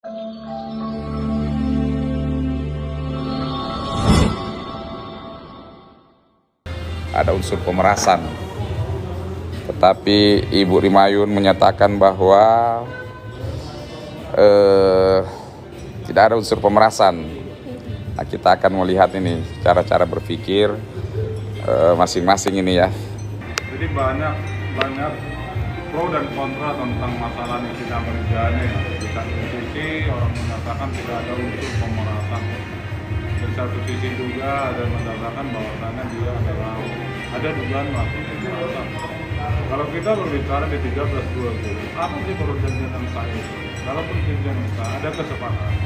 Ada unsur pemerasan, tetapi Ibu Rimayun menyatakan bahwa tidak ada unsur pemerasan. Nah, kita akan melihat ini cara-cara berpikir masing-masing ini ya. Jadi banyak pro dan kontra tentang masalah sidang kerjanya. Di satu sisi orang mengatakan tidak ada unsur pemerasan. Di satu sisi juga ada mengatakan bahwasannya dia adalah ada dugaan melakukan pemerasan. Kalau kita berbicara di 13.20, apa sih perjanjian angka itu? Kalau perjanjian angka ada kesepakatan.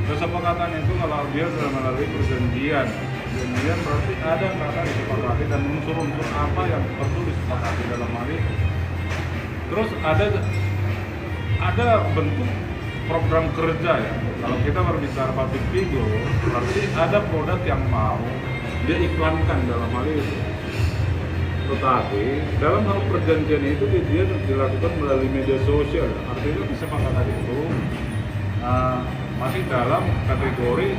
Kesepakatan itu kalau dia sudah melalui perjanjian berarti ada kata disepakati dan unsur-unsur apa yang perlu disepakati dalam hal itu. Terus ada bentuk program kerja ya. Kalau kita berbicara public figure, berarti ada produk yang mau dia iklankan dalam hal itu. Tetapi dalam hal perjanjian itu dia dilakukan melalui media sosial. Artinya kesepakatan itu masih dalam kategori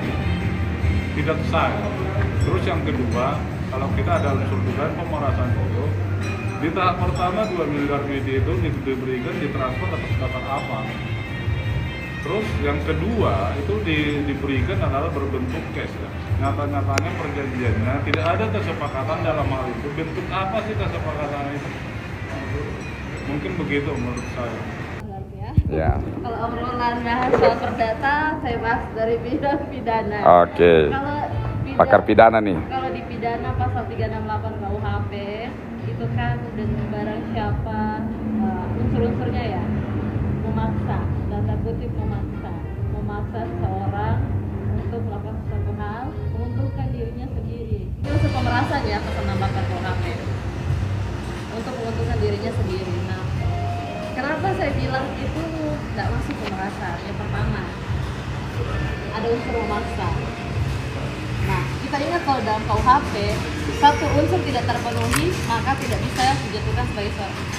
tidak sah. Terus yang kedua, kalau kita ada unsur dugaan pemerasan itu, di tahap pertama 2 miliar itu diberikan ditransfer atas dasar apa? Terus yang kedua itu diberikan adalah berbentuk cash ya. Nyata-nyatanya perjanjiannya tidak ada kesepakatan dalam hal itu. Bentuk apa sih kesepakatan itu? Mungkin begitu menurut saya. Ya. Kalau obrolan bahas soal perdata, saya bahas dari bidang pidana. Oke. Pakar pidana nih. Kalau di pidana pasal 368 KUHP itu kan dengan barang siapa unsur-unsurnya ya, memaksa, tanda kutip memaksa seseorang untuk melakukan sesuatu hal menguntungkan dirinya sendiri. Itu unsur pemerasan ya pasal 68 KUHP. Untuk menguntungkan dirinya sendiri. Nah, kenapa saya bilang itu tidak masuk pemerasan? Yang pertama, ada unsur memaksa. Nah, kita ingat kalau dalam KUHP, satu unsur tidak terpenuhi, maka tidak bisa dijatuhkan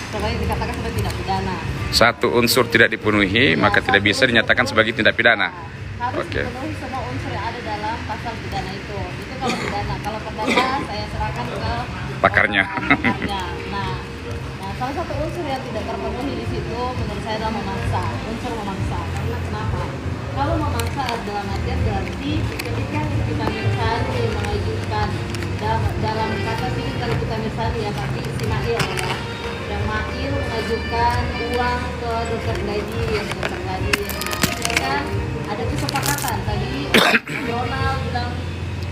sebagai dikatakan sebagai tindak pidana. Satu unsur tidak dipenuhi, maka tidak bisa dinyatakan sebagai tindak pidana. Harus dipenuhi semua unsur yang ada dalam pasal pidana itu. Itu kalau pidana. Kalau perdata, saya serahkan ke pakarnya. Nah, salah satu unsur yang tidak terpenuhi di situ menurut saya adalah memaksa, unsur memaksa. Karena kenapa? Kalau memaksa dalam artian berarti ketika kita misalnya mengajukan dalam kata sini kalau kita misalnya ya tapi si Mail ya, yang Mail mengajukan uang ke dokter gaji, kan ada kesepakatan tadi Ronald bilang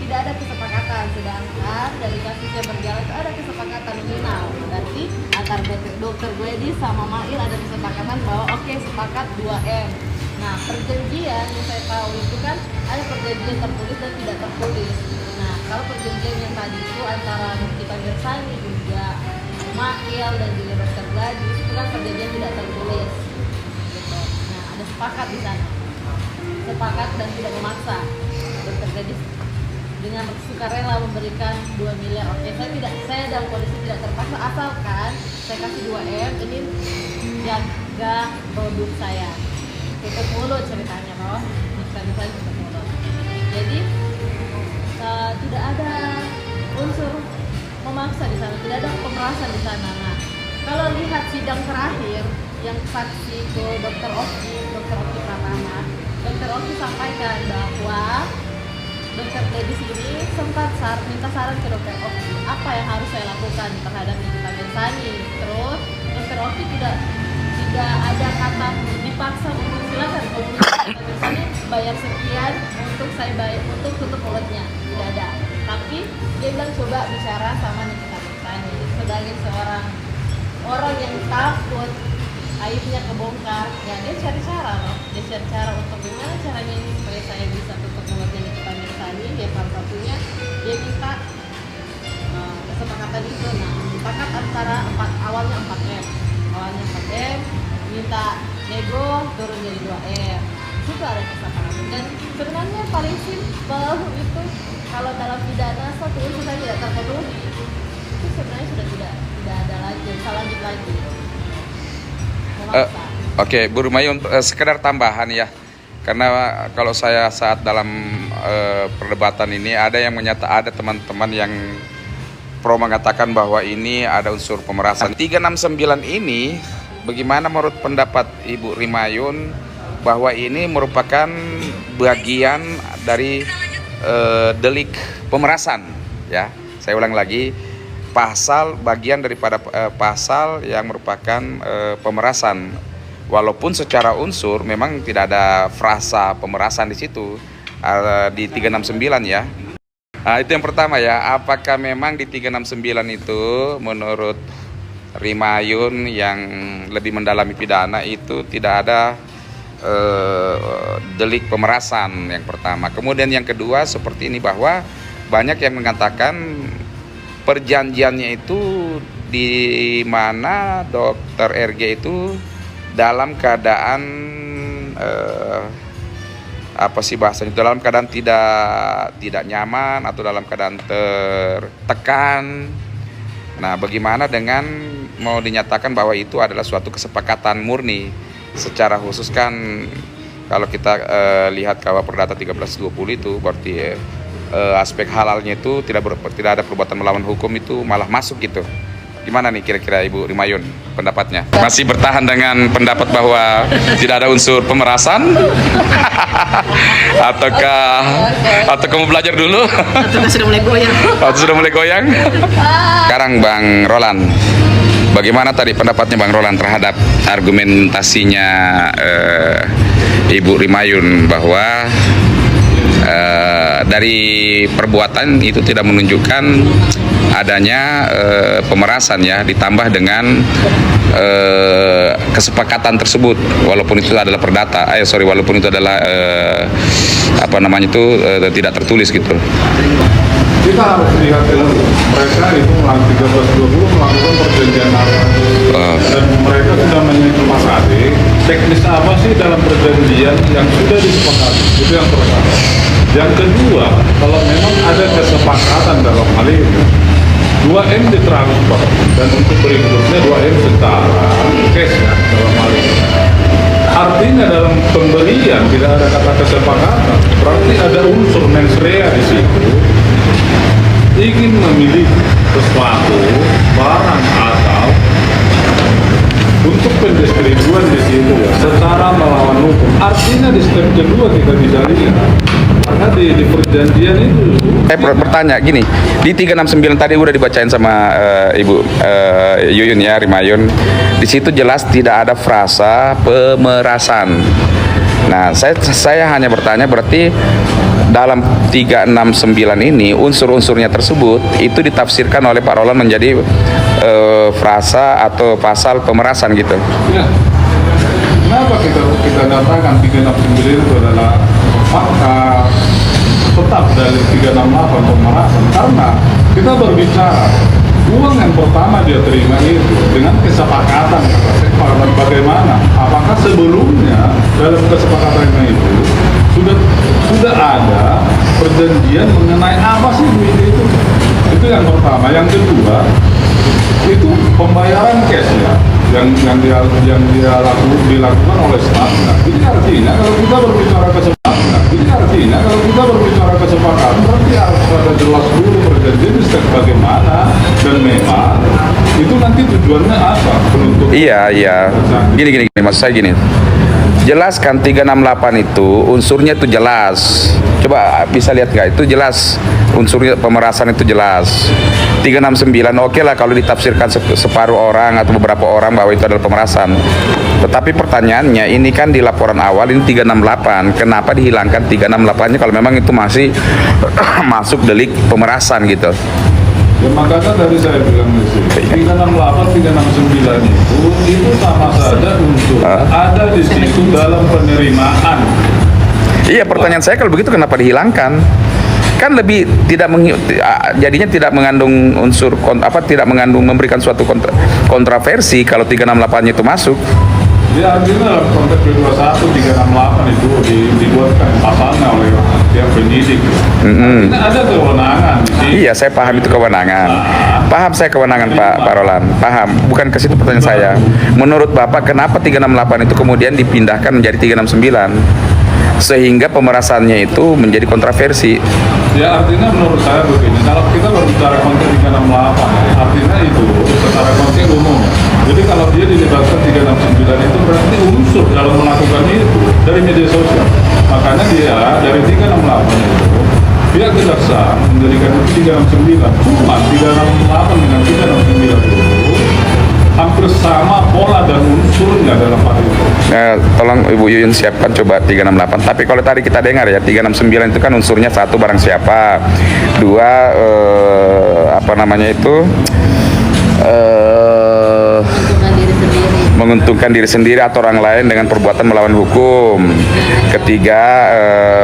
tidak ada kesepakatan, sedangkan dari kasus yang berjalan itu ada kesepakatan nominal. Berarti antar dokter Gledi sama Mail ada kesepakatan bahwa oke, sepakat 2M. Nah, perjanjian yang saya tahu itu kan ada perjanjian tertulis dan tidak tertulis. Nah, kalau perjanjian yang tadi itu antara Nikita Mirsani juga Mail dan juga dokter Gledi itu kan perjanjian tidak tertulis. Gitu. Nah, ada sepakat di sana. Sepakat dan tidak memaksa. Dokter Gledi dengan sukarela memberikan 2 miliar. Oke, saya dalam kondisi tidak terpaksa asalkan saya kasih 2M ini jaga produk saya. Tutup mulut ceritanya bahwa misalnya tutup mulut. Jadi tidak ada unsur memaksa di sana, tidak ada pemerasan di sana. Nah, kalau lihat sidang terakhir yang saksi ke Dr. Oki Pratama, Dr. Oki sampaikan bahwa Dokter Dedis ini sempat minta saran ke Dokter Oki apa yang harus saya lakukan terhadap Nikita Mirsani. Terus Dokter Oki tidak ada kata dipaksa untuk silakan misalnya bayar sekian untuk saya bayar untuk tutup mulutnya, tidak ada. Tapi dia bilang coba bicara sama Nikita Mirsani sebagai seorang orang yang takut aibnya kebongkar, ya dia cari cara untuk gimana caranya ini supaya saya bisa tutup mulutnya Nikita Mirsani. Ya salah satunya dia minta kesepakatan itu. Nah, sepakat antara awalnya 4M, minta nego turun jadi 2M. Itu ada kesepakatan. Dan sebenarnya paling simpel itu kalau dalam pidana satu unsur tidak terpenuhi, itu sebenarnya sudah tidak ada lagi, lanjut lagi. Oke, Bu Rimayun, sekedar tambahan ya. Karena kalau saya saat dalam perdebatan ini ada teman-teman yang pro mengatakan bahwa ini ada unsur pemerasan. 369 ini bagaimana menurut pendapat Ibu Rimayun bahwa ini merupakan bagian dari delik pemerasan, ya. Saya ulang lagi, bagian daripada pasal yang merupakan pemerasan. Walaupun secara unsur memang tidak ada frasa pemerasan di situ di 369 ya. Nah, itu yang pertama ya. Apakah memang di 369 itu menurut Rimayun yang lebih mendalami pidana itu tidak ada delik pemerasan yang pertama. Kemudian yang kedua seperti ini, bahwa banyak yang mengatakan perjanjiannya itu di mana Dokter RG itu dalam keadaan apa sih bahasanya, dalam keadaan tidak nyaman atau dalam keadaan tertekan. Nah, bagaimana dengan mau dinyatakan bahwa itu adalah suatu kesepakatan murni? Secara khusus kan kalau kita lihat KUH Perdata 1320 itu berarti aspek halalnya itu tidak ada perbuatan melawan hukum, itu malah masuk gitu. Gimana nih kira-kira Ibu Rimayun pendapatnya? Masih bertahan dengan pendapat bahwa tidak ada unsur pemerasan? Atau kamu belajar dulu? Atau sudah mulai goyang? Atau sudah mulai goyang? Sekarang Bang Roland, bagaimana tadi pendapatnya Bang Roland terhadap argumentasinya Ibu Rimayun bahwa dari perbuatan itu tidak menunjukkan adanya pemerasan ya, ditambah dengan kesepakatan tersebut, walaupun itu adalah walaupun itu adalah tidak tertulis gitu. Kita harus lihat dulu, mereka itu 1320 melakukan perjanjian apa, dan mereka sudah menyepakati teknis apa sih dalam perjanjian yang sudah disepakati. Itu yang pertama. Yang kedua, kalau memang ada kesepakatan dalam hal itu, 2M ditransfer, dan untuk berikutnya 2M setara cash ya, dalam hal ini. Artinya dalam pembelian tidak ada kata kesepakatan, berarti ada unsur mens rea di situ, ingin memiliki sesuatu barang atau untuk pendistribuan di situ ya, secara melawan hukum. Artinya di step kedua kita bisa lihat, karena di perjanjian itu. Saya bertanya gini, di 369 tadi udah dibacain sama Ibu Yuyun ya, Rimayun. Di situ jelas tidak ada frasa pemerasan. Nah, saya hanya bertanya, berarti dalam 369 ini unsur-unsurnya tersebut itu ditafsirkan oleh Pak Roland menjadi frasa atau pasal pemerasan gitu. Ya. Kenapa kita katakan 369 itu adalah fakta tetap dari 368 pemerasan? Karena kita berbicara uang yang pertama dia terima itu dengan kesepakatan bagaimana? Apakah sebelumnya dalam kesepakatan itu sudah ada perjanjian mengenai apa sih duit itu? Itu yang pertama. Yang kedua, itu pembayaran cash ya, yang dilakukan oleh staff. Jadi artinya kalau kita berbicara kesepakatan, berarti harus ada jelas dulu perjanjian bagaimana, dan memang itu nanti tujuannya apa? Iya. Gini, maksud saya gini. Jelaskan 368 itu unsurnya itu jelas. Coba bisa lihat nggak? Itu jelas unsurnya pemerasan itu jelas. 369 oke lah kalau ditafsirkan separuh orang atau beberapa orang bahwa itu adalah pemerasan. Tetapi pertanyaannya ini kan di laporan awal ini 368. Kenapa dihilangkan 368-nya kalau memang itu masih masuk delik pemerasan gitu? Ya, makanya tadi saya bilang di sini 368, 369 itu sama saja unsur ada di situ dalam penerimaan. Iya, pertanyaan saya kalau begitu kenapa dihilangkan? Kan lebih jadinya tidak mengandung unsur tidak mengandung memberikan suatu kontroversi kalau 368-nya itu masuk. Ya, artinya dalam konteks P21 368 itu dibuatkan pasalnya oleh pihak penyidik. Artinya ada kewenangan di sini. Iya, saya paham itu kewenangan. Paham saya kewenangan Pak Roland. Paham. Bukan ke situ pertanyaan saya. Menurut Bapak kenapa 368 itu kemudian dipindahkan menjadi 369? sehingga pemerasannya itu menjadi kontroversi. Ya artinya menurut saya begini, kalau kita berbicara konten 368, artinya itu secara konten umum. Jadi kalau dia dilibatkan 369 itu berarti unsur dalam melakukan itu dari media sosial. Makanya dia dari 368 itu pihak kejaksaan menjadikan itu 369. Cuma 368 dengan 369 itu hampir sama pola dan unsurnya dalam hal itu. Tolong Ibu Yuyun siapkan coba 368. Tapi kalau tadi kita dengar ya 369 itu kan unsurnya satu barang siapa, dua apa namanya itu Menguntungkan diri sendiri. menguntungkan diri sendiri atau orang lain dengan perbuatan melawan hukum. Ketiga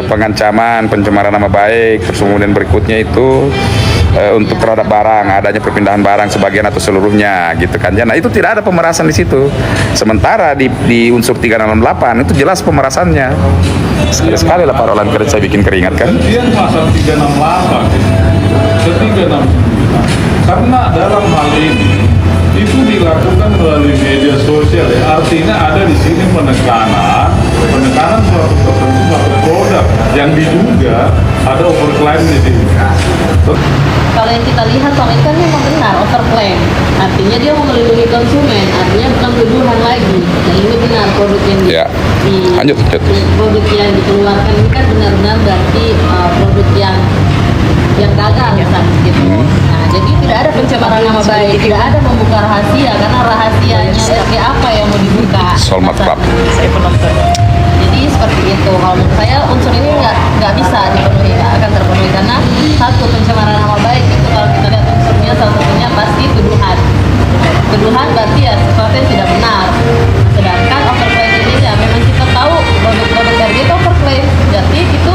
pengancaman, pencemaran nama baik. Terus kemudian berikutnya itu untuk terhadap barang, adanya perpindahan barang sebagian atau seluruhnya gitu kan. Nah itu tidak ada pemerasan di situ. Sementara di unsur 368 itu jelas pemerasannya. Sekali-sekali lah Pak Roland kerja saya bikin keringat kan. Kemudian pasal 368 ke 369 karena dalam hal ini itu dilakukan melalui media sosial ya, artinya ada di sini penekanan suatu tertentu pada produk yang diduga ada overclaim di sini. Kalau yang kita lihat selama ini kan memang benar overclaim, artinya dia mau melindungi konsumen, artinya bukan tuduhan lagi. Dan ini benar produk yang Ya. Lanjut. produk yang dikeluarkan ini kan benar-benar berarti produk yang gagal misalnya gitu. Nah, jadi tidak ada pencemaran nama baik, tidak ada membuka rahasia karena rahasianya seperti apa yang mau dibuka. Solmat Club. Saya penonton. Jadi seperti itu. Kalau menurut saya unsur ini nggak bisa dipenuhi, nggak akan terpenuhi karena satu pencemaran nama baik itu kalau kita lihat unsurnya salah satunya pasti tuduhan. Tuduhan berarti ya sesuatu yang tidak benar. Sedangkan overclaim ini ya memang kita tahu produk-produk dari itu overclaim, jadi itu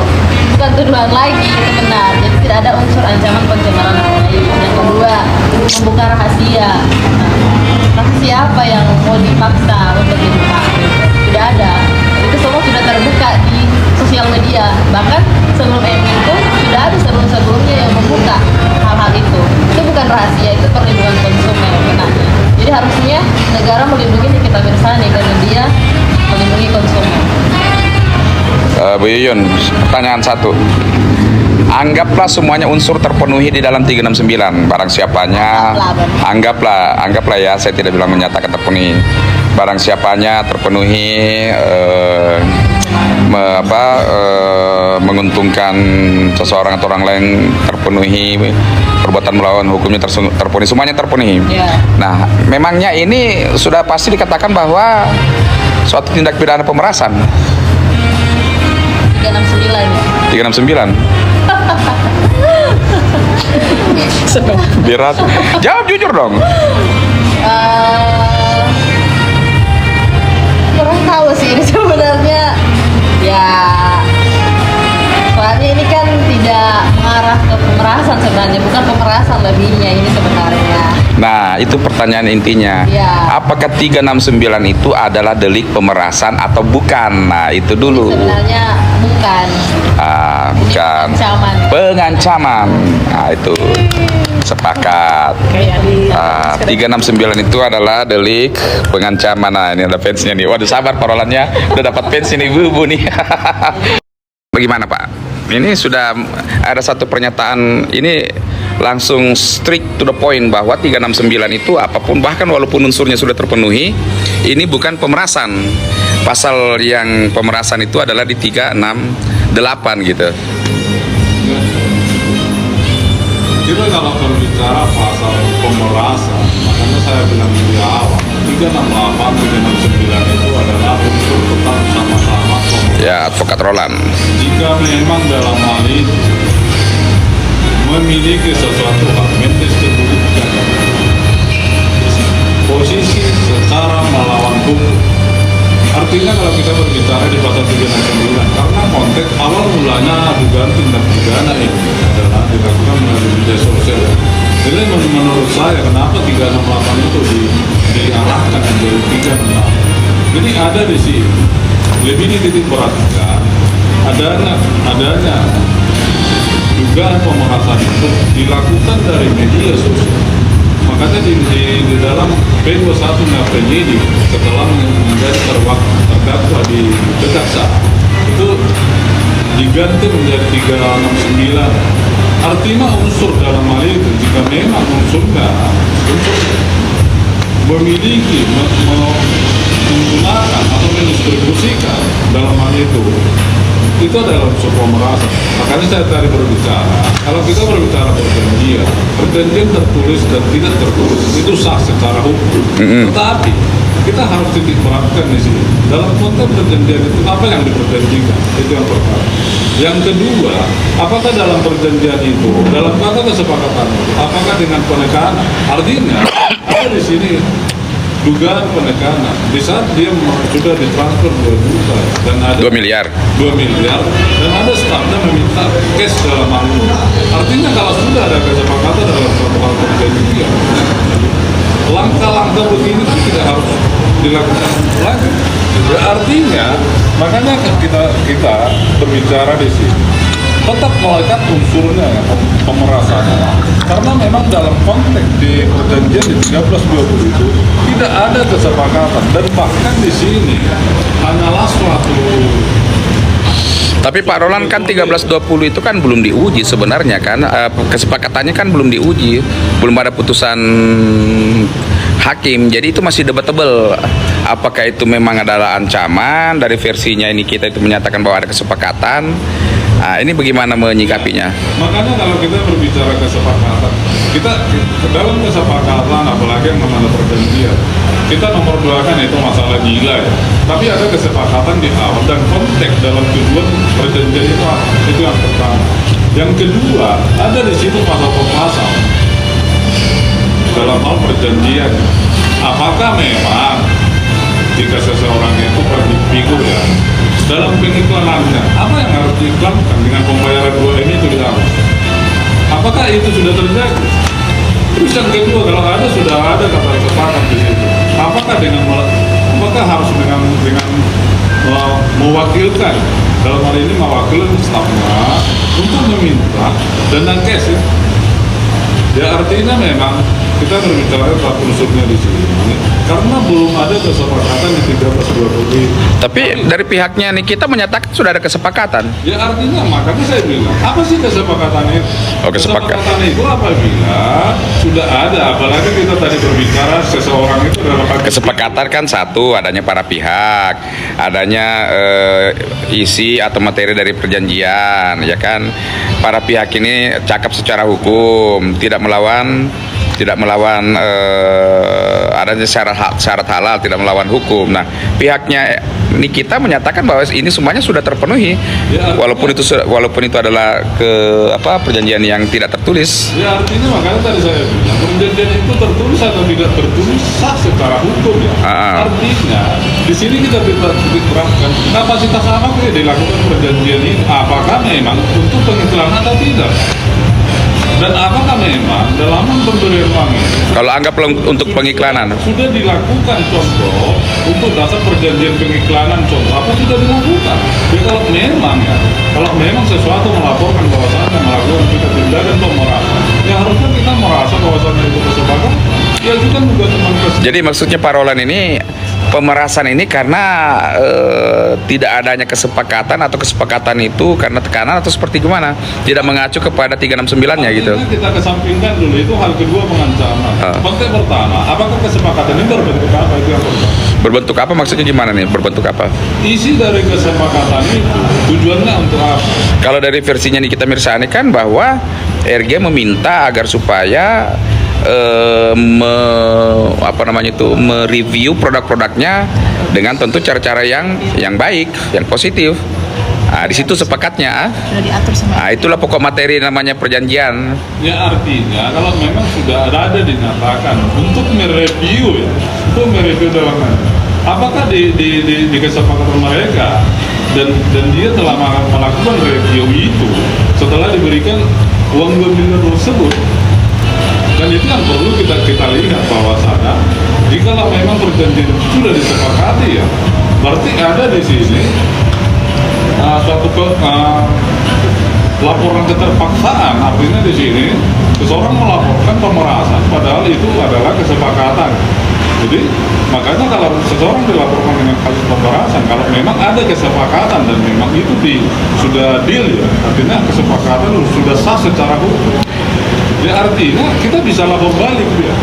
bukan tuduhan lagi, itu benar. Jadi tidak ada unsur ancaman pencemaran nama baik. Yang kedua, membuka rahasia. Rahasia apa yang mau dipaksa untuk dibuka? Tidak ada. Itu semua sudah terbuka di sosial media. Bahkan sebelum MIN pun sudah ada sebelum-sebelumnya yang membuka hal-hal itu. Itu bukan rahasia, itu perlindungan konsumen benarnya. Jadi harusnya negara melindungi Nikita Mirzani karena dia melindungi konsumen. Bu Yuyun, pertanyaan satu. Anggaplah semuanya unsur terpenuhi di dalam 369. Barang siapanya, anggaplah ya, saya tidak bilang menyatakan terpenuhi. Barang siapanya terpenuhi menguntungkan seseorang atau orang lain, terpenuhi perbuatan melawan hukumnya terpenuhi, semuanya terpenuhi. Ya. Nah, memangnya ini sudah pasti dikatakan bahwa suatu tindak pidana pemerasan. 369 ya. 369. Berat. Jawab jujur dong. Kurang tahu sih ini sebenarnya. Ya, soalnya ini kan tidak mengarah ke pemerasan sebenarnya, bukan pemerasan lebihnya ini sebenarnya. Nah, itu pertanyaan intinya. Ya. Apakah 369 itu adalah delik pemerasan atau bukan? Nah, itu dulu. Sebenarnya bukan. Bukan. Ancaman. Pengancaman. Nah, itu sepakat. Kayak di 369 itu adalah delik pengancaman. Nah, ini ada fansnya nih. Waduh, sabar parolannya. Udah dapat fans ini bu nih. Bagaimana Pak? Ini sudah ada satu pernyataan ini langsung strict to the point bahwa 369 itu apapun, bahkan walaupun unsurnya sudah terpenuhi, ini bukan pemerasan. Pasal yang pemerasan itu adalah di 368 gitu. Kita kalau berbicara pasal pemerasan, makanya saya bilang di awal 368, 369 itu adalah unsur tetap sama-sama pemerasan. Ya, Advokat Roland. Jika memang dalam hal itu memiliki sesuatu hak mendes kedudukan, posisi secara melawan hukum. Artinya kalau kita berbicara di pasal 369, karena konteks awal mulanya dugaan tindak pidana ini adalah dilakukan melalui media sosial. Jadi menurut saya kenapa 368 itu diarahkan menjadi 368. Jadi ada di sini lebih dititik beratkan adanya dugaan pemerasan itu dilakukan dari media sosial. Makanya di dalam P21 penyidik setelah menjadi terdakwa di kejaksaan itu diganti menjadi 369. Artinya unsur dalam hal itu, jika memang unsurnya unsur memiliki, menggunakan atau mendistribusikan dalam hal itu adalah unsur pemerasan. Makanya saya tadi berbicara, kalau kita berbicara perjanjian tertulis dan tidak tertulis itu sah secara hukum. Tetapi kita harus titik beratkan di sini. Dalam konteks perjanjian itu apa yang diperjanjikan? Itu yang pertama. Yang kedua, apakah dalam perjanjian itu, dalam kata kesepakatan itu, apakah dengan penekanan? Artinya ada di sini dugaan penekanan. Di saat dia sudah ditransfer 2 juta dan ada 2 miliar. 2 miliar dan ada stafnya meminta cash dalam hal itu. Artinya kalau sudah ada kesepakatan dalam suatu hal perjanjian, langkah-langkah begini kan tidak harus dilakukan lagi. Ya, artinya makanya kita berbicara di sini tetap melekat unsurnya ya, pemerasan. Karena memang dalam konteks di perjanjian di 1320 itu tidak ada kesepakatan dan bahkan di sini hanyalah suatu. Tapi Pak Roland kan 1320 itu kan belum diuji sebenarnya kan, kesepakatannya kan belum diuji, belum ada putusan hakim, jadi itu masih debatable. Apakah itu memang adalah ancaman dari versinya ini kita itu menyatakan bahwa ada kesepakatan? Nah, ini bagaimana menyikapinya? Makanya kalau kita berbicara kesepakatan, kita dalam kesepakatan apalagi yang namanya perjanjian, kita nomor 2 kan itu masalah nilai. Tapi ada kesepakatan di awal dan konteks dalam tujuan perjanjian itu apa? Itu yang pertama. Yang kedua, ada di situ pasal-pasal dalam hal perjanjian. Apakah memang jika seseorang itu figur ya dalam pengiklanannya, apa yang harus diiklankan dengan pembayaran 2M itu di awal? Apakah itu sudah terjadi? Terus yang kedua, kalau ada sudah ada kata sepakat di situ, apakah harus dengan mewakilkan, dalam hal ini mewakilkan stafnya untuk meminta dana cash ya? Ya artinya memang kita berbicara tentang unsurnya di sini karena belum ada kesepakatan di 1320. Tapi dari pihaknya nih kita menyatakan sudah ada kesepakatan. Ya artinya makanya saya bilang apa sih kesepakatan itu? Oh, kesepakatan itu apabila sudah ada, apalagi kita tadi berbicara seseorang itu adalah kesepakatan kan satu, adanya para pihak, adanya isi atau materi dari perjanjian, ya kan. Para pihak ini cakap secara hukum, tidak melawan adanya syarat halal, tidak melawan hukum. Nah, pihaknya ini kita menyatakan bahwa ini semuanya sudah terpenuhi, ya, walaupun itu adalah perjanjian yang tidak tertulis. Ya artinya makanya tadi saya bilang perjanjian itu tertulis atau tidak tertulis sah secara hukum ya. Artinya di sini kita diterapkan kapasitas apa yang dilakukan perjanjian ini, apakah memang untuk pengiklanan atau tidak? Dan apakah memang dalam pemberian uang kalau anggap untuk pengiklanan sudah dilakukan contoh untuk dasar perjanjian pengiklanan contoh apa sudah dilakukan? Jadi kalau memang sesuatu melaporkan bahwasannya melakukan tindakan pemerasan, ya harusnya kita merasa bahwasannya itu kesepakatan. Ya juga teman. Jadi maksudnya Pak Roland ini pemerasan ini karena tidak adanya kesepakatan atau kesepakatan itu karena tekanan atau seperti gimana? Tidak mengacu kepada 369-nya gitu. Kita kesampingkan dulu itu hal kedua pengancaman. Konteks pertama, apakah kesepakatan ini berbentuk apa itu yang pertama? Berbentuk apa maksudnya gimana nih? Berbentuk apa? Isi dari kesepakatan itu tujuannya untuk apa? Kalau dari versinya Nikita Mirzani kan bahwa RG meminta agar supaya mereview produk-produknya dengan tentu cara-cara yang baik, yang positif. Nah, di situ sepakatnya. Sudah diatur sama. Nah, itulah pokok materi namanya perjanjian. Ya artinya kalau memang sudah ada dinyatakan untuk mereview ya, untuk mereview dalam apakah di kesepakatan mereka dan dia telah melakukan review itu setelah diberikan uang 2 miliar tersebut. Dan itu yang perlu kita lihat bahwasanya jika memang perjanjian sudah disepakati ya, berarti ada di sini suatu laporan keterpaksaan. Artinya di sini seseorang melaporkan pemerasan padahal itu adalah kesepakatan. Jadi makanya kalau seseorang dilaporkan dengan kasus pemerasan, kalau memang ada kesepakatan dan memang itu sudah deal ya, artinya kesepakatan sudah sah secara hukum. Ya artinya kita bisa lapor balik dia.